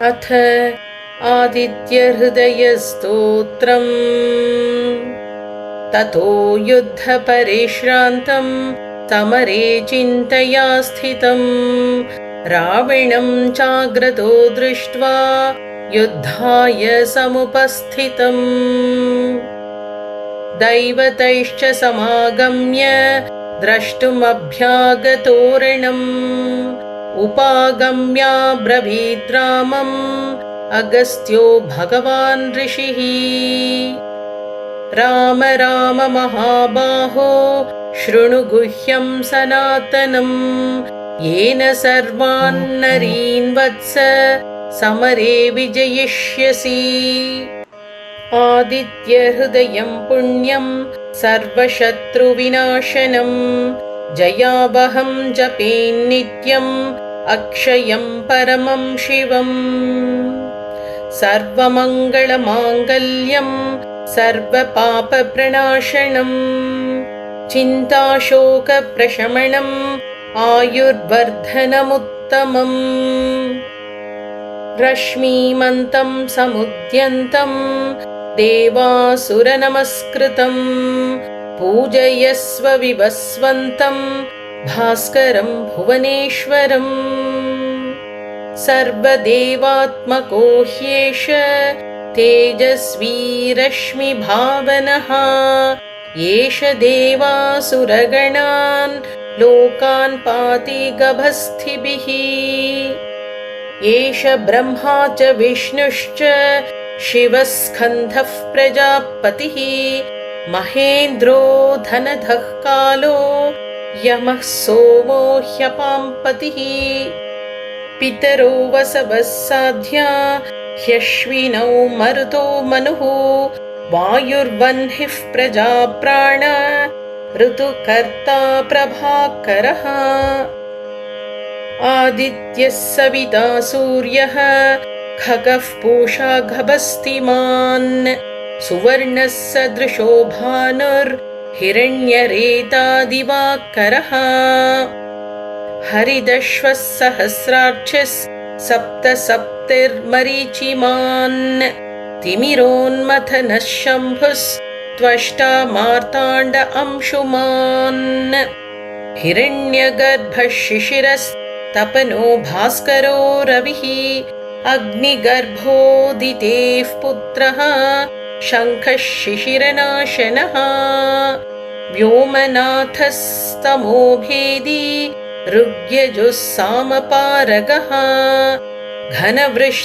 अथ आदित्यहृदयस्तोत्रम्। ततो युद्धपरिश्रान्तं समरे चिन्तया स्थितं रावणं चाग्रतो दृष्ट्वा युद्धाय समुपस्थितम्। दैवतैश्च समागम्य द्रष्टुमभ्यागतोरणम् उपागम्याब्रवीद् रामम् अगस्त्यो भगवान् ऋषिः। राम राम महाबाहो शृणु गुह्यं सनातनम् येन सर्वान् नरीन् वत्स समरे विजयिष्यसि। आदित्यहृदयं पुण्यं सर्वशत्रुविनाशनम् जयावहं जपेन्नित्यम् अक्षयं परमं शिवम्। सर्वमङ्गलमाङ्गल्यं सर्वपापप्रणाशनम् चिन्ताशोकप्रशमनम् आयुर्वर्धनमुत्तमम्। रश्मीमन्तं समुद्यन्तं देवासुरनमस्कृतं पूजयस्व विवस्वन्तं भास्करं भुवनेश्वरम्। सर्वदेवात्मको ह्येष तेजस्वी रश्मिभावनः एष देवासुरगणान् लोकान् पाति गभस्थिभिः। एष ब्रह्मा च विष्णुश्च शिवः स्कन्दः प्रजापतिः महेन्द्रो धनधः कालो यमः सोमो ह्यपाम्पतिः। पितरो वसवः साध्या ह्यश्विनौ मरुतो मनुः वायुर्वह्निः प्रजाप्राण ऋतुकर्ता प्रभाकरः। आदित्यः सविता सूर्यः खगः पूषा गभस्तिमान् सुवर्णः सदृशो भानुर्हिरण्यरेता दिवाकरः। हरिदश्वः सहस्राक्षः सप्त सप्तिर्मरीचिमान् तिमिरोन्मथनः शम्भुस्त्वष्टा मार्ताण्ड अंशुमान्। हिरण्यगर्भः शिशिरस्तपनो भास्करो रविः अग्निगर्भोदितेः पुत्रः शङ्खः शिशिरनाशनः। व्योमनाथस्तमोभेदी ऋग्यजुः सामपारगः घनवृष्टिः